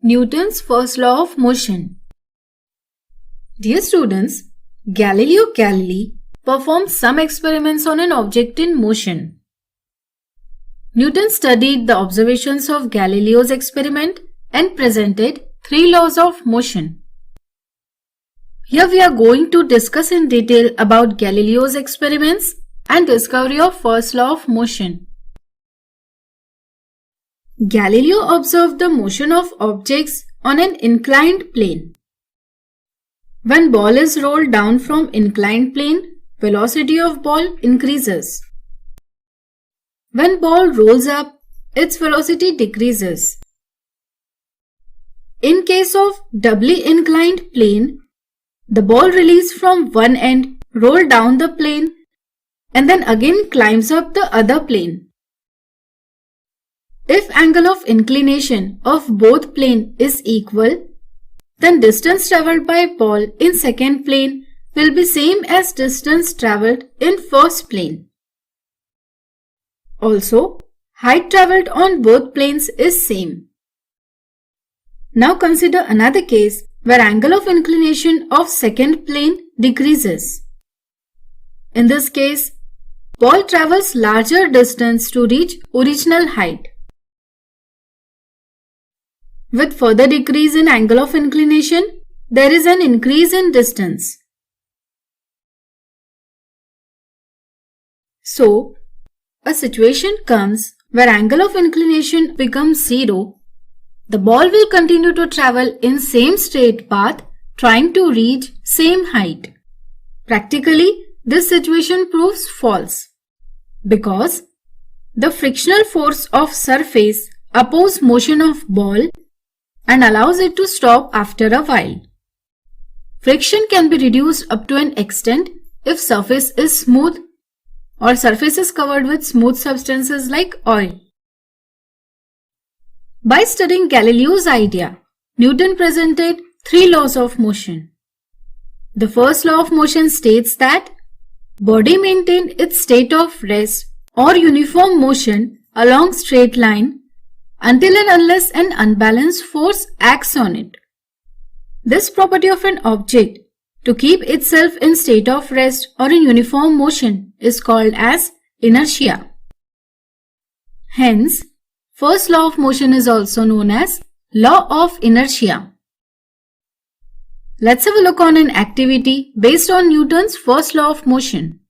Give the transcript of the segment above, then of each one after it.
Newton's first law of motion. Dear students, Galileo Galilei performed some experiments on an object in motion. Newton studied the observations of Galileo's experiment and presented three laws of motion. Here we are going to discuss in detail about Galileo's experiments and discovery of first law of motion. Galileo observed the motion of objects on an inclined plane. When ball is rolled down from inclined plane, velocity of ball increases. When ball rolls up, its velocity decreases. In case of doubly inclined plane, the ball released from one end rolls down the plane and then again climbs up the other plane. If angle of inclination of both plane is equal, then distance travelled by ball in second plane will be same as distance travelled in first plane. Also, height travelled on both planes is same. Now consider another case where angle of inclination of second plane decreases. In this case, ball travels larger distance to reach original height. With further decrease in angle of inclination, there is an increase in distance. So, a situation comes where angle of inclination becomes 0. The ball will continue to travel in same straight path trying to reach same height. Practically, this situation proves false because the frictional force of surface opposes motion of ball and allows it to stop after a while. Friction can be reduced up to an extent if surface is smooth or surface is covered with smooth substances like oil. By studying Galileo's idea, Newton presented three laws of motion. The first law of motion states that body maintains its state of rest or uniform motion along straight line until and unless an unbalanced force acts on it. This property of an object to keep itself in state of rest or in uniform motion is called as inertia. Hence, first law of motion is also known as law of inertia. Let's have a look on an activity based on Newton's first law of motion.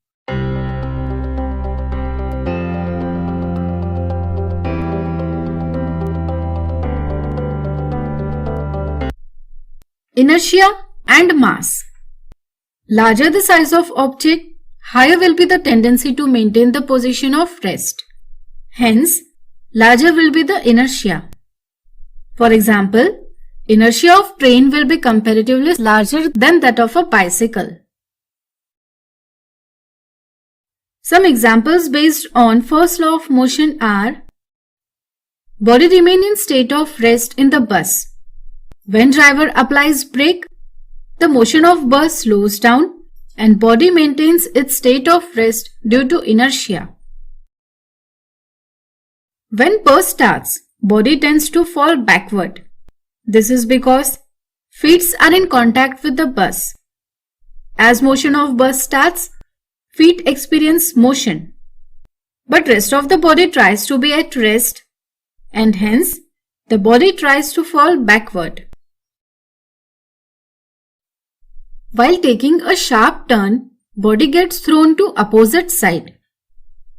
Inertia and mass. Larger the size of object, higher will be the tendency to maintain the position of rest. Hence, larger will be the inertia. For example, inertia of train will be comparatively larger than that of a bicycle. Some examples based on first law of motion are: body remain in state of rest in the bus. When driver applies brake, the motion of bus slows down and body maintains its state of rest due to inertia. When bus starts, body tends to fall backward. This is because feet are in contact with the bus. As motion of bus starts, feet experience motion. But rest of the body tries to be at rest and hence the body tries to fall backward. While taking a sharp turn, body gets thrown to opposite side.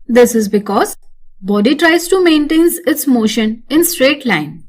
This is because body tries to maintain its motion in straight line.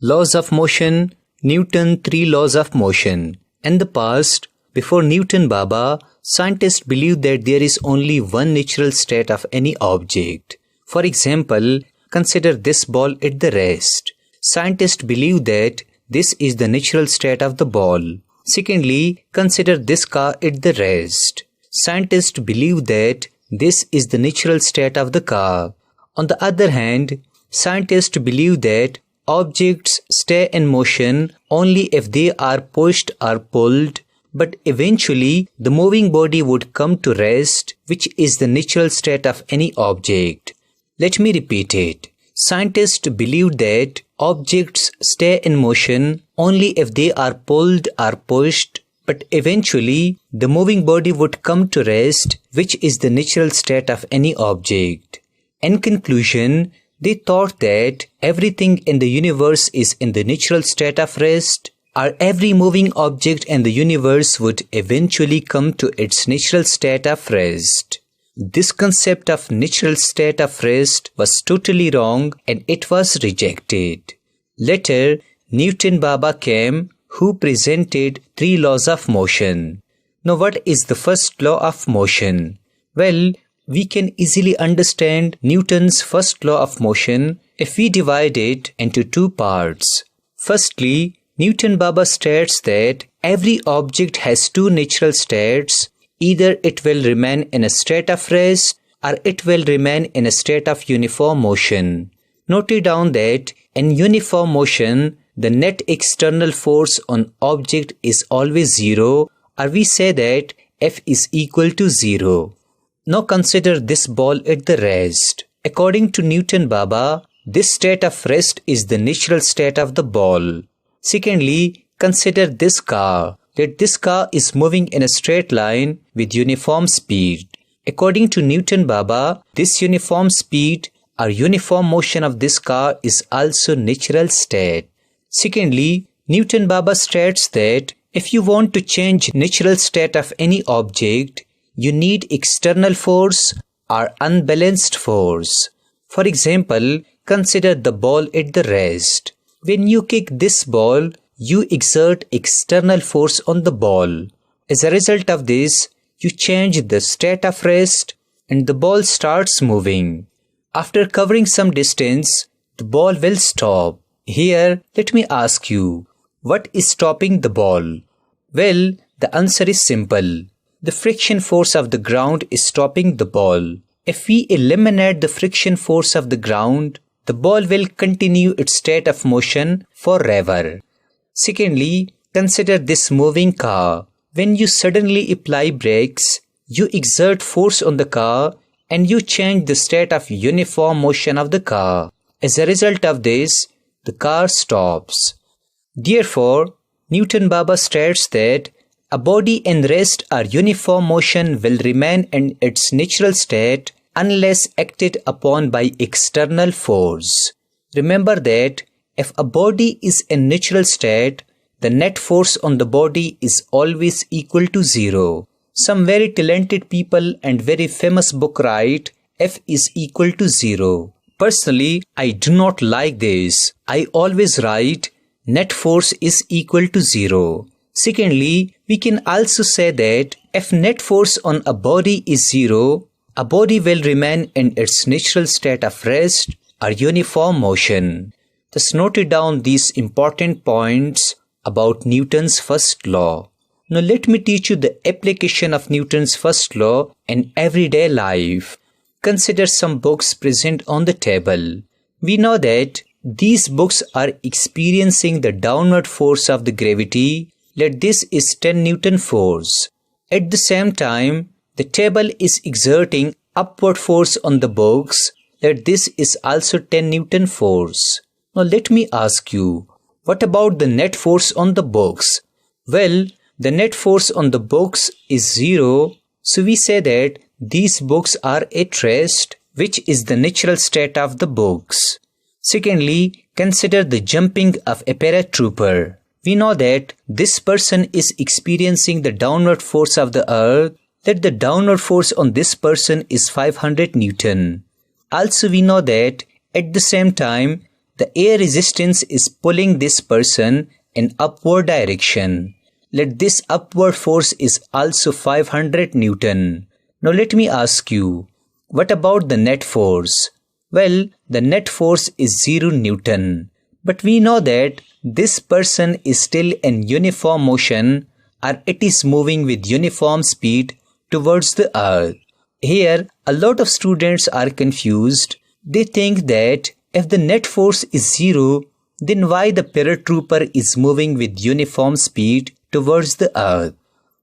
Laws of motion, Newton three laws of motion. In the past, before Newton Baba, scientists believed that there is only one natural state of any object. For example, consider this ball at the rest. Scientists believe that this is the natural state of the ball. Secondly, consider this car at the rest. Scientists believe that this is the natural state of the car. On the other hand, scientists believe that objects stay in motion only if they are pushed or pulled, but eventually the moving body would come to rest, which is the natural state of any object. Let me repeat it. Scientists believe that objects stay in motion only if they are pulled or pushed, but eventually the moving body would come to rest, which is the natural state of any object. In conclusion, they thought that everything in the universe is in the natural state of rest, or every moving object in the universe would eventually come to its natural state of rest. This concept of natural state of rest was totally wrong and it was rejected. Later, Newton Baba came, who presented 3 laws of motion. Now, what is the first law of motion? Well, we can easily understand Newton's first law of motion if we divide it into 2 parts. Firstly, Newton Baba states that every object has 2 natural states. Either it will remain in a state of rest or it will remain in a state of uniform motion. Note down that in uniform motion, the net external force on object is always 0, or we say that F is equal to 0. Now consider this ball at the rest. According to Newton Baba, this state of rest is the natural state of the ball. Secondly, consider this car. That this car is moving in a straight line with uniform speed. According to Newton Baba, this uniform speed or uniform motion of this car is also natural state. Secondly, Newton Baba states that if you want to change natural state of any object, you need external force or unbalanced force. For example, consider the ball at the rest. When you kick this ball, you exert external force on the ball. As a result of this, you change the state of rest and the ball starts moving. After covering some distance, the ball will stop. Here, let me ask you, what is stopping the ball? Well, the answer is simple. The friction force of the ground is stopping the ball. If we eliminate the friction force of the ground, the ball will continue its state of motion forever. Secondly, consider this moving car. When you suddenly apply brakes, you exert force on the car and you change the state of uniform motion of the car. As a result of this, the car stops. Therefore, Newton Baba states that a body in rest or uniform motion will remain in its natural state unless acted upon by external force. Remember that if a body is in natural state, the net force on the body is always equal to 0. Some very talented people and very famous book write F is equal to 0. Personally, I do not like this. I always write net force is equal to 0. Secondly, we can also say that if net force on a body is 0, a body will remain in its natural state of rest or uniform motion. Thus note down these important points about Newton's first law. Now let me teach you the application of Newton's first law in everyday life. Consider some books present on the table. We know that these books are experiencing the downward force of the gravity. Let this is 10 Newton force. At the same time, the table is exerting upward force on the books. Let this is also 10 Newton force. Now let me ask you, what about the net force on the books? Well, the net force on the books is 0, so we say that these books are at rest, which is the natural state of the books. Secondly, consider the jumping of a paratrooper. We know that this person is experiencing the downward force of the earth, that the downward force on this person is 500 Newton. Also we know that at the same time, the air resistance is pulling this person in upward direction. Let this upward force is also 500 Newton. Now let me ask you, what about the net force? Well, the net force is 0 Newton. But we know that this person is still in uniform motion, or it is moving with uniform speed towards the earth. Here, a lot of students are confused. They think that if the net force is 0, then why the paratrooper is moving with uniform speed towards the earth?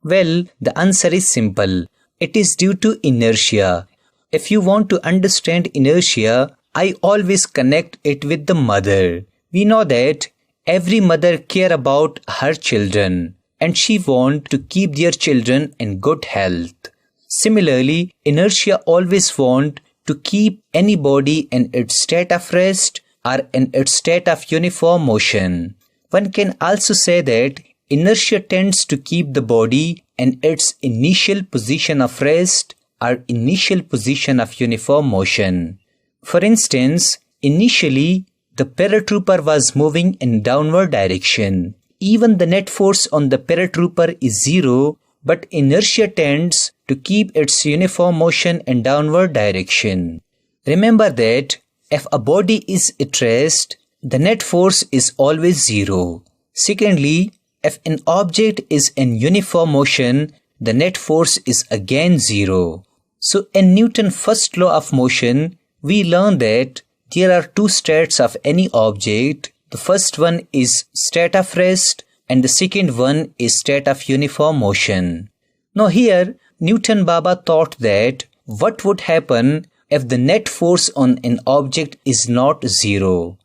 Well, the answer is simple. It is due to inertia. If you want to understand inertia, I always connect it with the mother. We know that every mother cares about her children and she wants to keep their children in good health. Similarly, inertia always wants to keep any body in its state of rest or in its state of uniform motion. One can also say that inertia tends to keep the body in its initial position of rest or initial position of uniform motion. For instance, initially the paratrooper was moving in downward direction. Even the net force on the paratrooper is zero, but inertia tends to keep its uniform motion in downward direction. Remember that if a body is at rest, the net force is always zero. Secondly, if an object is in uniform motion, the net force is again zero. So in Newton's first law of motion, we learn that there are two states of any object. The first one is state of rest and the second one is state of uniform motion. Now here, Newton Baba thought that what would happen if the net force on an object is not zero.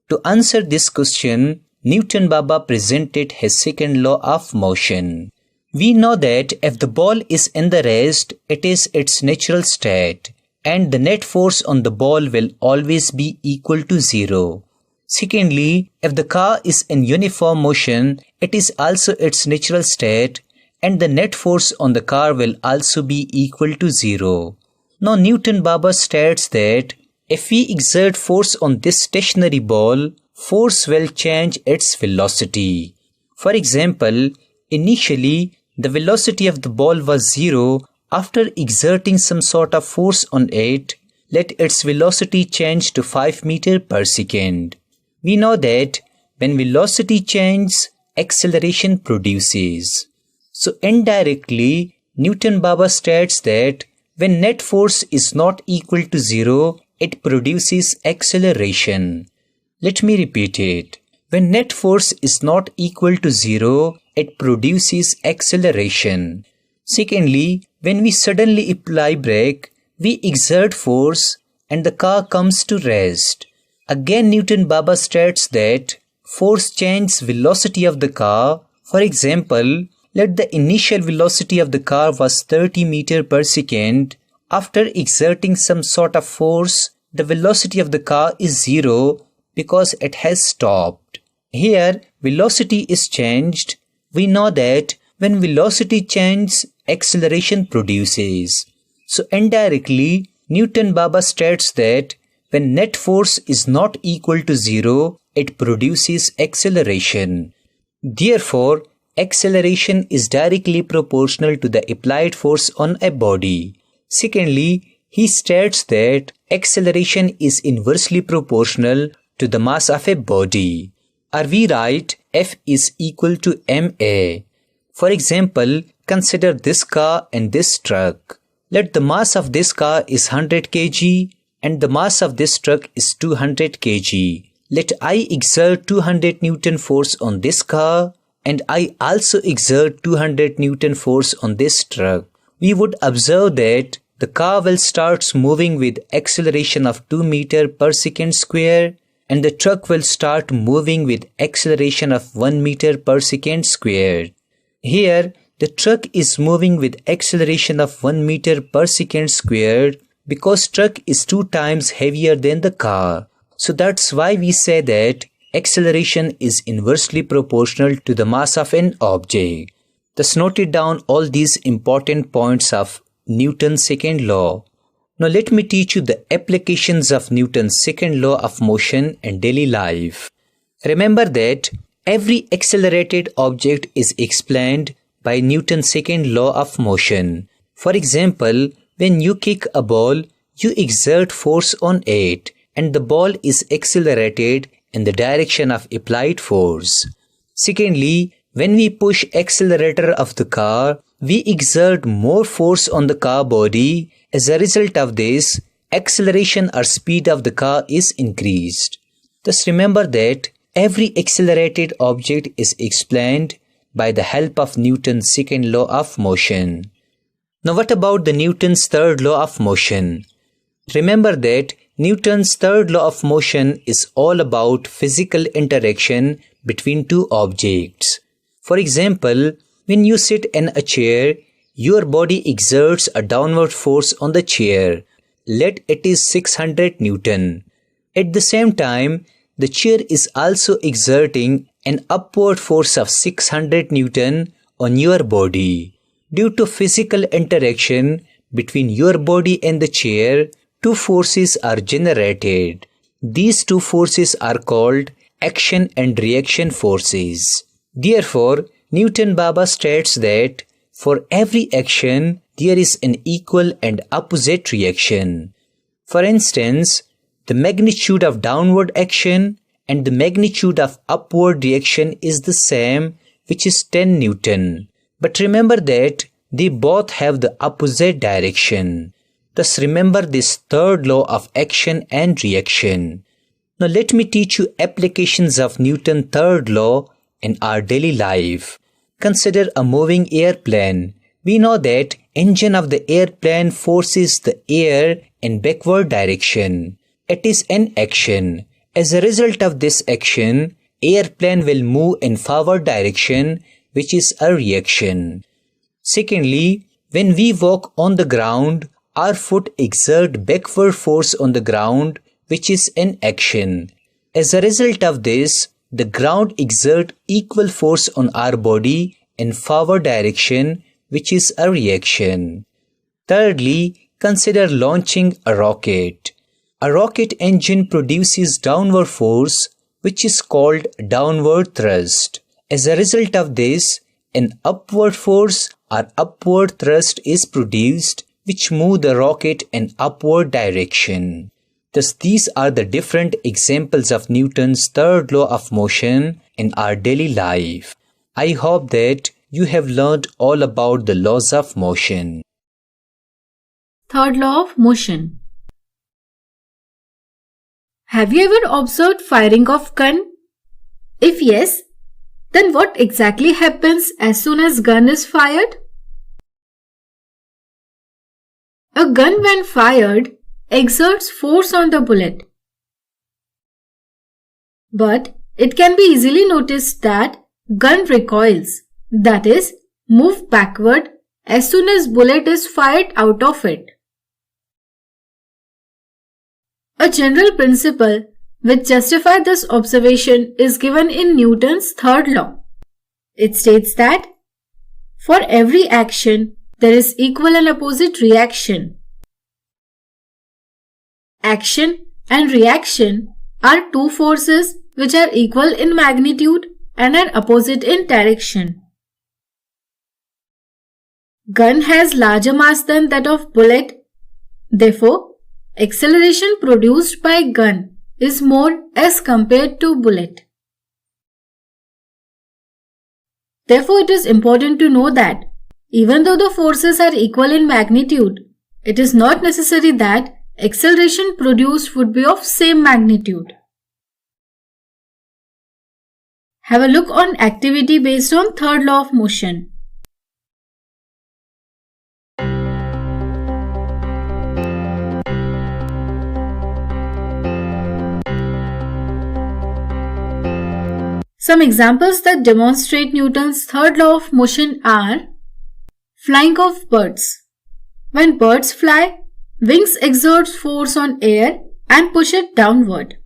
To answer this question, Newton Baba presented his second law of motion. We know that if the ball is in the rest, it is its natural state, and the net force on the ball will always be equal to zero. Secondly, if the car is in uniform motion, it is also its natural state, and the net force on the car will also be equal to zero. Now Newton Baba states that if we exert force on this stationary ball, force will change its velocity. For example, initially the velocity of the ball was zero. After exerting some sort of force on it, let its velocity change to 5 meters per second. We know that when velocity changes, acceleration produces. So indirectly, Newton Baba states that when net force is not equal to zero, it produces acceleration. Let me repeat it. When net force is not equal to zero, it produces acceleration. Secondly, when we suddenly apply brake, we exert force and the car comes to rest. Again, Newton Baba states that force changes velocity of the car. For example, let the initial velocity of the car was 30 meters per second. After exerting some sort of force, the velocity of the car is zero because it has stopped. Here, velocity is changed. We know that when velocity changes, acceleration produces. So indirectly, Newton Baba states that when net force is not equal to zero, it produces acceleration. Therefore, acceleration is directly proportional to the applied force on a body. Secondly, he states that acceleration is inversely proportional to the mass of a body. Or we write F is equal to ma. For example, consider this car and this truck. Let the mass of this car is 100 kg and the mass of this truck is 200 kg. Let I exert 200 Newton force on this car and I also exert 200 Newton force on this truck. We would observe that the car will start moving with acceleration of 2 meters per second square and the truck will start moving with acceleration of 1 meter per second squared. Here, the truck is moving with acceleration of 1 meter per second squared because truck is 2 times heavier than the car. So that's why we say that acceleration is inversely proportional to the mass of an object. Thus noted down all these important points of Newton's second law. Now let me teach you the applications of Newton's second law of motion in daily life. Remember that every accelerated object is explained by Newton's second law of motion. For example, when you kick a ball, you exert force on it and the ball is accelerated in the direction of applied force. Secondly, when we push accelerator of the car, we exert more force on the car body. As a result of this, acceleration or speed of the car is increased. Thus remember that every accelerated object is explained by the help of Newton's second law of motion. Now what about the Newton's third law of motion? Remember that Newton's third law of motion is all about physical interaction between two objects. For example, when you sit in a chair, your body exerts a downward force on the chair. Let it is 600 Newton. At the same time, the chair is also exerting an upward force of 600 Newton on your body. Due to physical interaction between your body and the chair, two forces are generated. These two forces are called action and reaction forces. Therefore, Newton Baba states that for every action, there is an equal and opposite reaction. For instance, the magnitude of downward action and the magnitude of upward reaction is the same, which is 10 Newton. But remember that they both have the opposite direction. Thus remember this third law of action and reaction. Now let me teach you applications of Newton's third law in our daily life. Consider a moving airplane. We know that engine of the airplane forces the air in backward direction. It is an action. As a result of this action, airplane will move in forward direction, which is a reaction. Secondly, when we walk on the ground, our foot exert backward force on the ground, which is an action. As a result of this, the ground exert equal force on our body in forward direction, which is a reaction. Thirdly, consider launching a rocket. A rocket engine produces downward force, which is called downward thrust. As a result of this, an upward force or upward thrust is produced, which move the rocket in upward direction. Thus, these are the different examples of Newton's third law of motion in our daily life. I hope that you have learned all about the laws of motion. Third law of motion. Have you ever observed firing of gun? If yes, then what exactly happens as soon as gun is fired? A gun when fired exerts force on the bullet. But it can be easily noticed that gun recoils, that is, move backward as soon as bullet is fired out of it. A general principle which justifies this observation is given in Newton's third law. It states that for every action, there is equal and opposite reaction. Action and reaction are two forces which are equal in magnitude and are opposite in direction. Gun has larger mass than that of bullet. Therefore, acceleration produced by gun is more as compared to bullet. Therefore, it is important to know that even though the forces are equal in magnitude, it is not necessary that acceleration produced would be of same magnitude. Have a look on activity based on third law of motion. Some examples that demonstrate Newton's third law of motion are flying of birds. When birds fly, wings exert force on air and push it downward.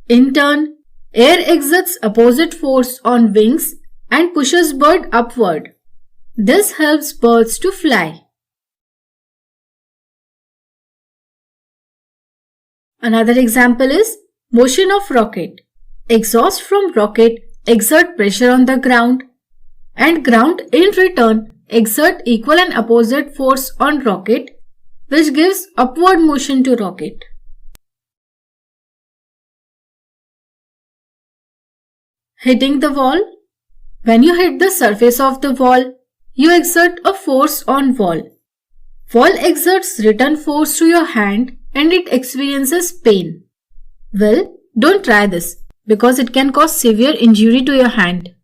In turn, air exerts opposite force on wings and pushes bird upward. This helps birds to fly. Another example is motion of rocket. Exhaust from rocket exert pressure on the ground, and ground in return exert equal and opposite force on rocket, which gives upward motion to rocket. Hitting the wall. When you hit the surface of the wall, you exert a force on wall. Wall exerts return force to your hand and it experiences pain. Well, don't try this because it can cause severe injury to your hand.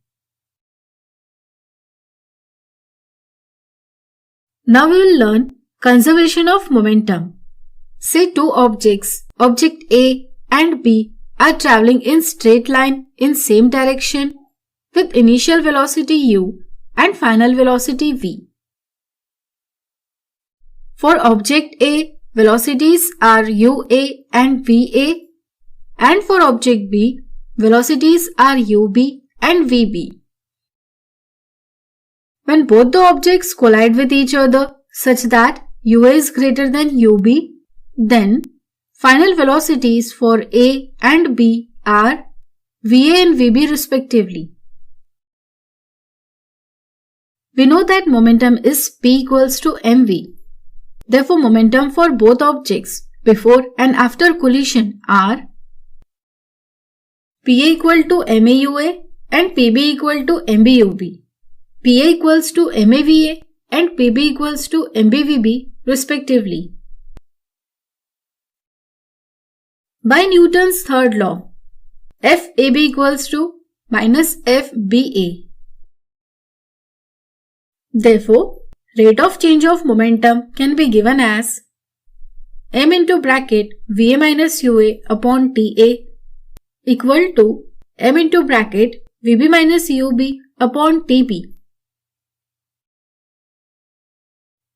Now we will learn conservation of momentum. Say two objects, object A and B, are traveling in straight line in same direction with initial velocity u and final velocity v. For object A, velocities are ua and va, and for object B, velocities are ub and vb. When both the objects collide with each other such that ua is greater than ub, then final velocities for A and B are va and vb respectively. We know that momentum is P equals to mv. Therefore, momentum for both objects before and after collision are Pa equal to maua and Pb equal to mbub, Pa equals to mava and Pb equals to mbvb respectively. By Newton's third law, Fab equals to minus Fba. Therefore, rate of change of momentum can be given as m into bracket Va minus Ua upon Ta equal to m into bracket Vb minus Ub upon Tb.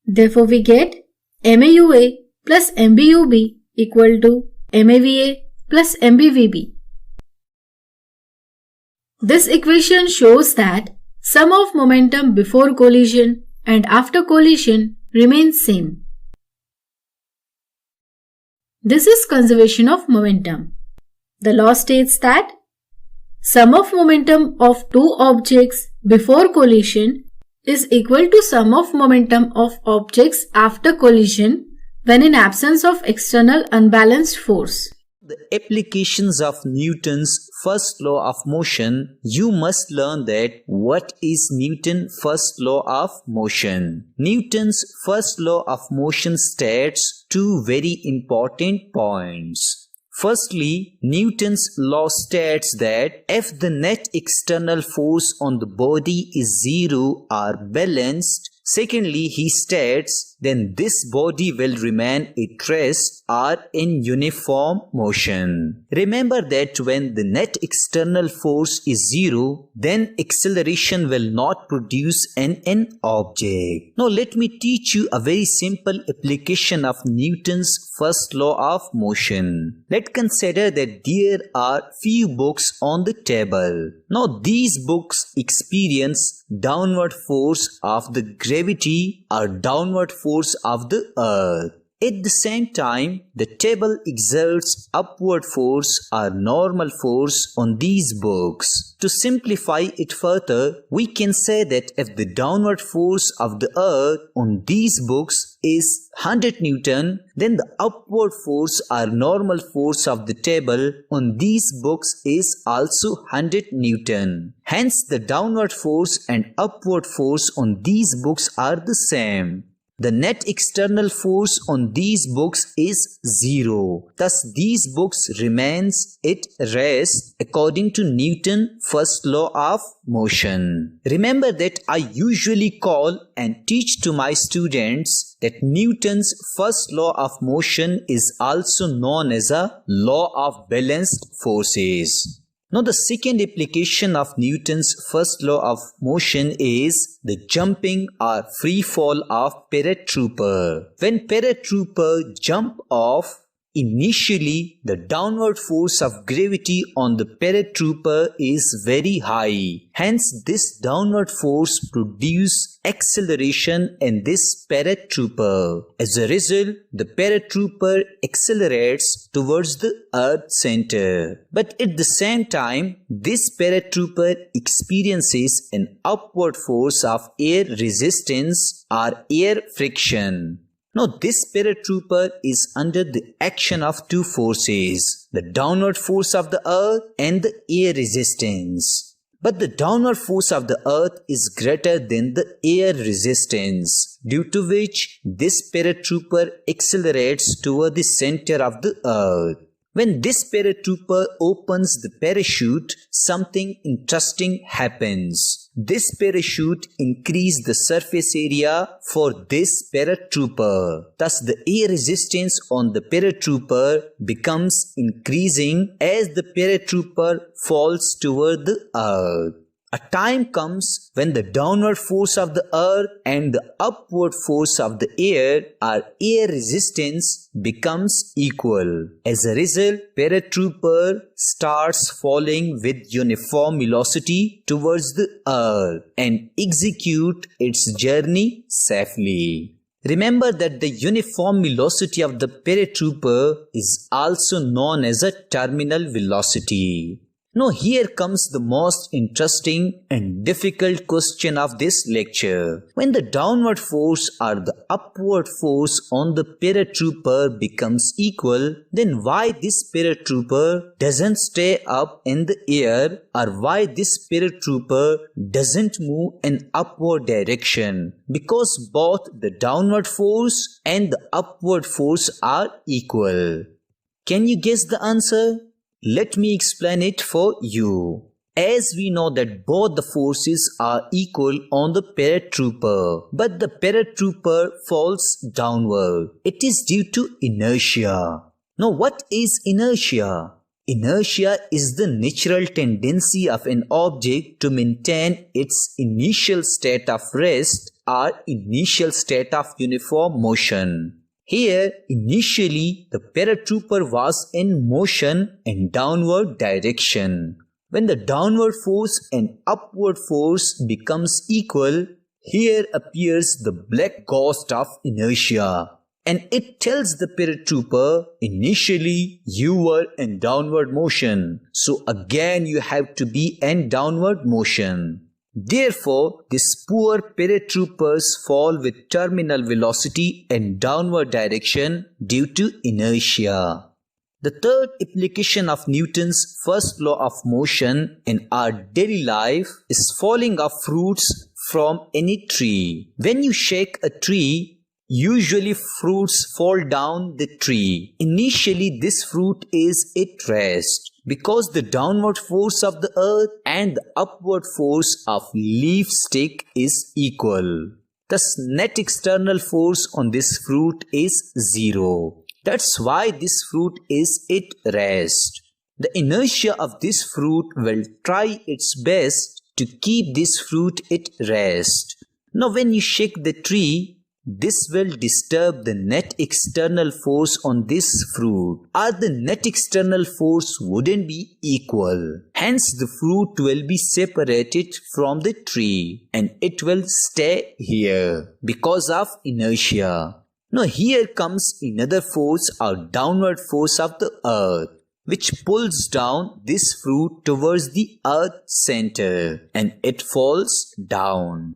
Therefore, we get maua plus mbub equal to mava plus mbvb. This equation shows that sum of momentum before collision and after collision remains same. This is conservation of momentum. The law states that sum of momentum of two objects before collision is equal to sum of momentum of objects after collision when in absence of external unbalanced force. The applications of Newton's first law of motion, you must learn that what is Newton's first law of motion. Newton's first law of motion states two very important points. Firstly, Newton's law states that if the net external force on the body is zero or balanced, secondly, he states then this body will remain at rest or in uniform motion. Remember that when the net external force is zero, then acceleration will not produce an object. Now let me teach you a very simple application of Newton's first law of motion. Let's consider that there are few books on the table. Now these books experience downward force of the gravity or downward force of the earth. At the same time, the table exerts upward force or normal force on these books. To simplify it further, we can say that if the downward force of the earth on these books is 100 Newton, then the upward force or normal force of the table on these books is also 100 Newton. Hence, the downward force and upward force on these books are the same. The net external force on these books is zero. Thus, these books remains at rest according to Newton's first law of motion. Remember that I usually call and teach to my students that Newton's first law of motion is also known as a law of balanced forces. Now the second application of Newton's first law of motion is the jumping or free fall of paratrooper. When paratrooper jump off, initially the downward force of gravity on the paratrooper is very high. Hence this downward force produces acceleration in this paratrooper. As a result, the paratrooper accelerates towards the earth center. But at the same time, this paratrooper experiences an upward force of air resistance or air friction. Now this paratrooper is under the action of two forces, the downward force of the earth and the air resistance. But the downward force of the earth is greater than the air resistance, due to which this paratrooper accelerates toward the center of the earth. When this paratrooper opens the parachute, something interesting happens. This parachute increases the surface area for this paratrooper. Thus, the air resistance on the paratrooper becomes increasing as the paratrooper falls toward the earth. A time comes when the downward force of the earth and the upward force of the air or air resistance becomes equal. As a result, paratrooper starts falling with uniform velocity towards the earth and execute its journey safely. Remember that the uniform velocity of the paratrooper is also known as a terminal velocity. Now here comes the most interesting and difficult question of this lecture. When the downward force or the upward force on the paratrooper becomes equal, then why this paratrooper doesn't stay up in the air, or why this paratrooper doesn't move in upward direction? Because both the downward force and the upward force are equal. Can you guess the answer? Let me explain it for you. As we know that both the forces are equal on the paratrooper, but the paratrooper falls downward. It is due to inertia. Now what is inertia? Inertia is the natural tendency of an object to maintain its initial state of rest or initial state of uniform motion. Here, initially, the paratrooper was in motion in downward direction. When the downward force and upward force becomes equal, here appears the black ghost of inertia. And it tells the paratrooper, initially you were in downward motion, so again you have to be in downward motion. Therefore, these poor paratroopers fall with terminal velocity in downward direction due to inertia. The third application of Newton's first law of motion in our daily life is falling of fruits from any tree. When you shake a tree, usually fruits fall down the tree. Initially, this fruit is at rest, because the downward force of the earth and the upward force of leaf stick is equal. Thus, net external force on this fruit is 0. That's why this fruit is at rest. The inertia of this fruit will try its best to keep this fruit at rest. Now, when you shake the tree, this will disturb the net external force on this fruit, or the net external force wouldn't be equal. Hence, the fruit will be separated from the tree and it will stay here because of inertia. Now, here comes another force or downward force of the earth, which pulls down this fruit towards the earth center and it falls down.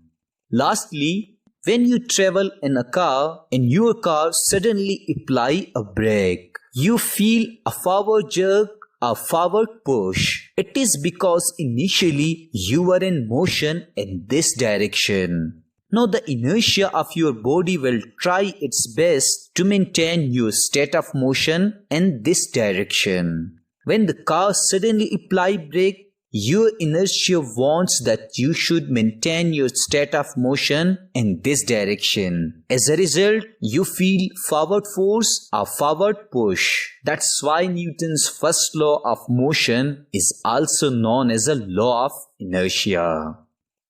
Lastly, when you travel in a car and your car suddenly apply a brake, you feel a forward jerk or forward push. It is because initially you were in motion in this direction. Now the inertia of your body will try its best to maintain your state of motion in this direction. When the car suddenly apply brake, your inertia wants that you should maintain your state of motion in this direction. As a result, you feel forward force or forward push. That's why Newton's first law of motion is also known as a law of inertia.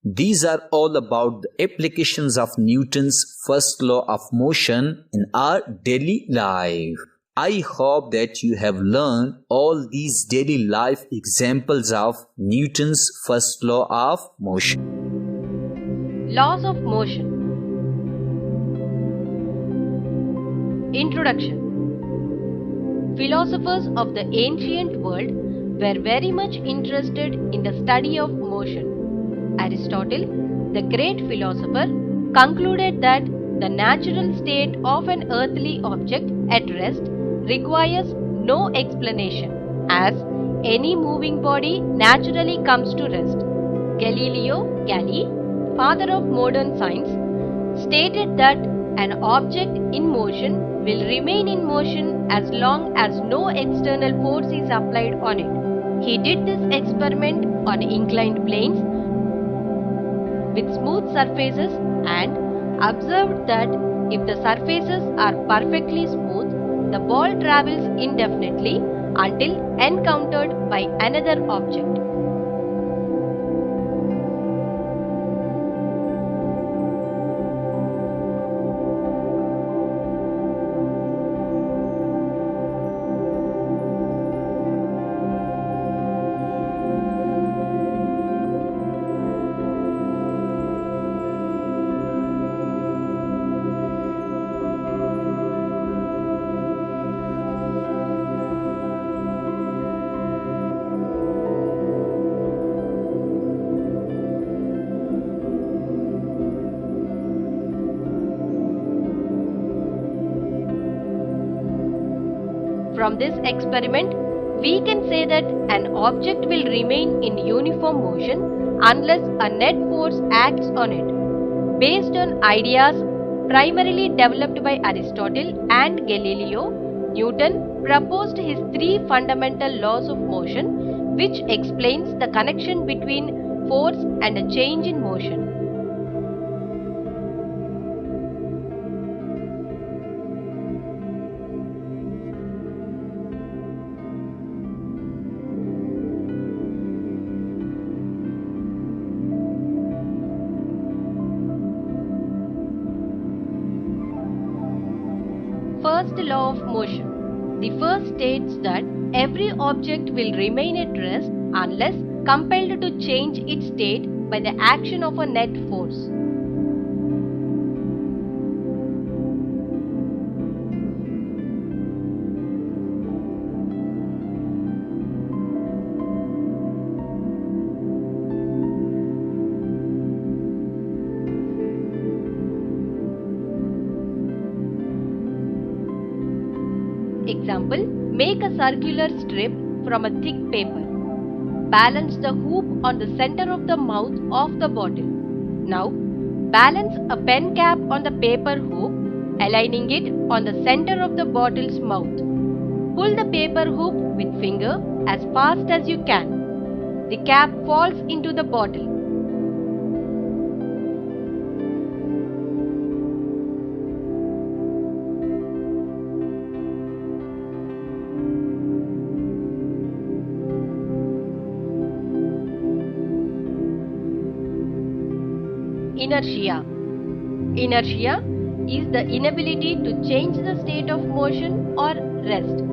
These are all about the applications of Newton's first law of motion in our daily life. I hope that you have learned all these daily life examples of Newton's first law of motion. Laws of motion. Introduction. Philosophers of the ancient world were very much interested in the study of motion. Aristotle, the great philosopher, concluded that the natural state of an earthly object at rest requires no explanation, as any moving body naturally comes to rest. Galileo Galilei, father of modern science, stated that An object in motion will remain in motion as long as no external force is applied on it. He did this experiment on inclined planes with smooth surfaces and observed that if the surfaces are perfectly smooth, the ball travels indefinitely until encountered by another object. From this experiment, we can say that an object will remain in uniform motion unless a net force acts on it. Based on ideas primarily developed by Aristotle and Galileo, Newton proposed his three fundamental laws of motion, which explains the connection between force and a change in motion. First law of motion. The first states that every object will remain at rest unless compelled to change its state by the action of a net force. Example, make a circular strip from a thick paper. Balance the hoop on the center of the mouth of the bottle. Now, balance a pen cap on the paper hoop, aligning it on the center of the bottle's mouth. Pull the paper hoop with finger as fast as you can. The cap falls into the bottle. Inertia. Inertia is the inability to change the state of motion or rest.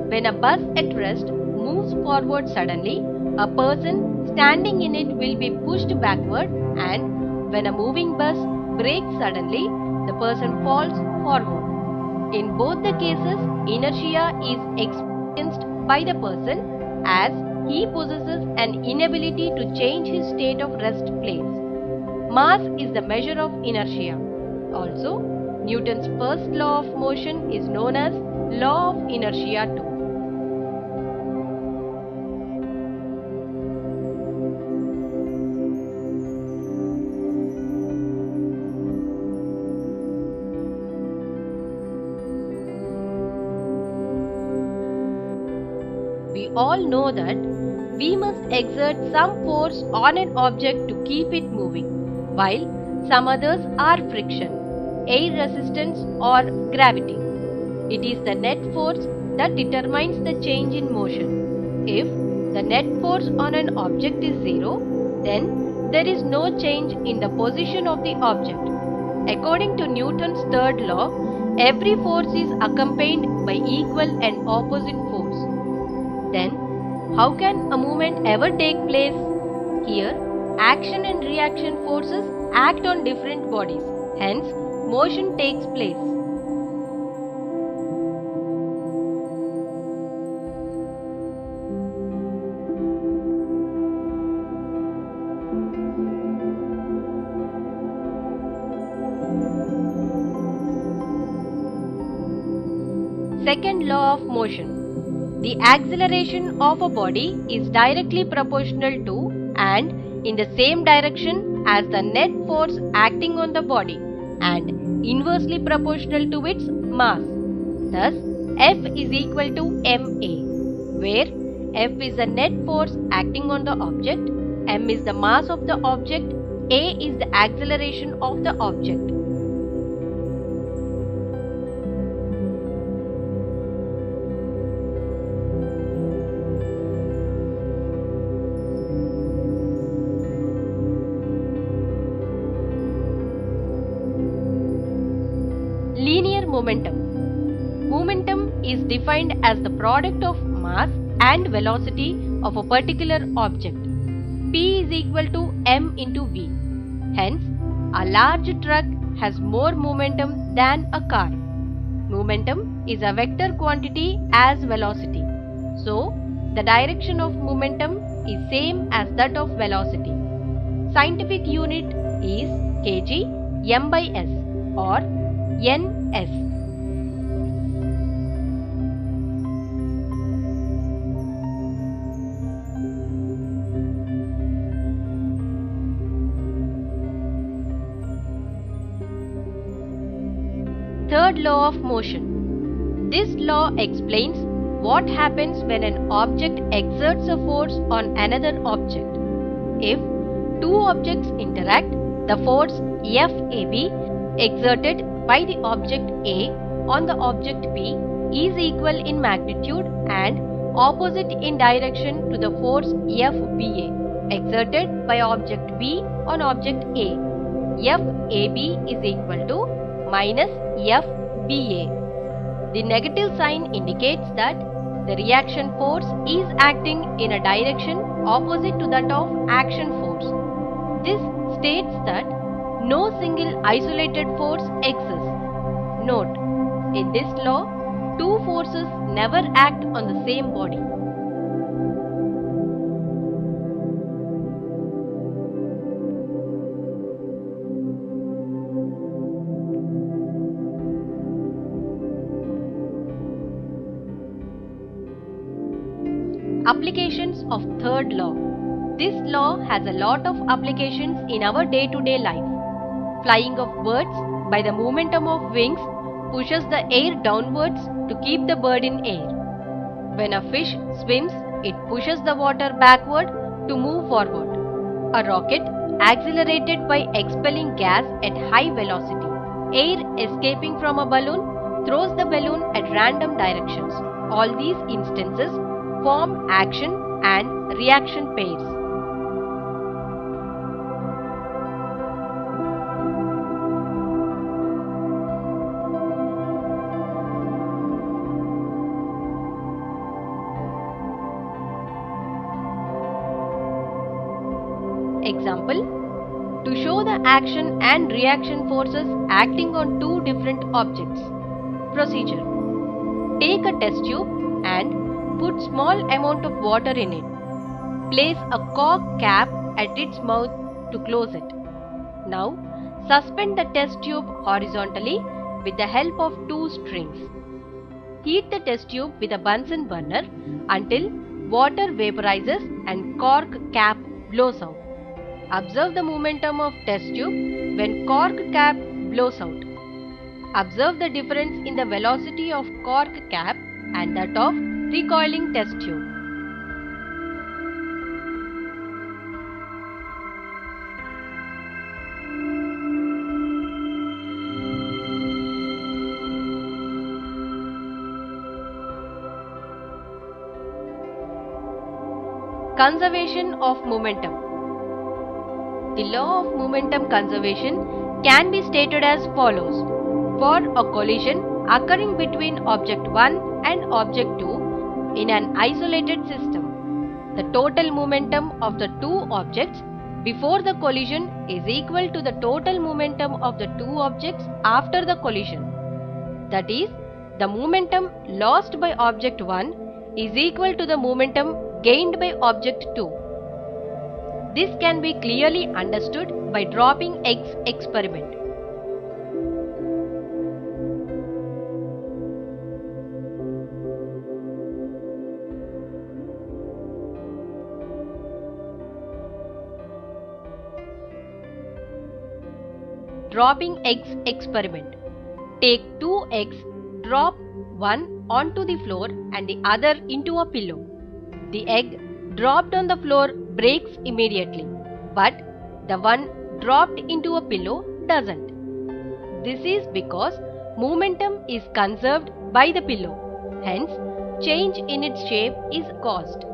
When a bus at rest moves forward suddenly, a person standing in it will be pushed backward, and when a moving bus brakes suddenly, the person falls forward. In both the cases, inertia is experienced by the person as he possesses an inability to change his state of rest place. Mass is the measure of inertia. Also, Newton's first law of motion is known as law of inertia too. We all know that we must exert some force on an object to keep it moving, while some others are friction, air resistance or gravity. It is the net force that determines the change in motion. If the net force on an object is zero, then there is no change in the position of the object. According to Newton's third law, every force is accompanied by equal and opposite force. Then, how can a movement ever take place? Here, action and reaction forces act on different bodies. Hence, motion takes place. Second law of motion. The acceleration of a body is directly proportional to and in the same direction as the net force acting on the body, and inversely proportional to its mass. Thus, F is equal to ma, where F is the net force acting on the object, m is the mass of the object, a is the acceleration of the object. Linear momentum. Momentum is defined as the product of mass and velocity of a particular object. P is equal to m into v. Hence, a large truck has more momentum than a car. Momentum is a vector quantity as velocity. So, the direction of momentum is same as that of velocity. Scientific unit is kg m by s or ns. Third law of motion. This law explains what happens when an object exerts a force on another object. If two objects interact, the force FAB exerted by the object A on the object B is equal in magnitude and opposite in direction to the force FBA exerted by object B on object A. FAB is equal to minus FBA. The negative sign indicates that the reaction force is acting in a direction opposite to that of action force. This states that no single isolated force exists. Note, in this law, two forces never act on the same body. Applications of third law. This law has a lot of applications in our day-to-day life. Flying of birds by the momentum of wings pushes the air downwards to keep the bird in air. When a fish swims, it pushes the water backward to move forward. A rocket accelerated by expelling gas at high velocity. Air escaping from a balloon throws the balloon at random directions. All these instances form action and reaction pairs. Example: to show the action and reaction forces acting on two different objects. Procedure: take a test tube and put small amount of water in it. Place a cork cap at its mouth to close it. Now, suspend the test tube horizontally with the help of two strings. Heat the test tube with a Bunsen burner until water vaporizes and cork cap blows out. Observe the momentum of test tube when cork cap blows out. Observe the difference in the velocity of cork cap and that of recoiling test tube. Conservation of momentum. The law of momentum conservation can be stated as follows. For a collision occurring between object 1 and object 2 in an isolated system, the total momentum of the two objects before the collision is equal to the total momentum of the two objects after the collision. That is, the momentum lost by object 1 is equal to the momentum gained by object 2. This can be clearly understood by dropping eggs experiment. dropping eggs experiment. Take 2 eggs, drop one onto the floor and the other into a pillow. The egg dropped on the floor breaks immediately, but the one dropped into a pillow doesn't. This is because momentum is conserved by the pillow. Hence, change in its shape is caused.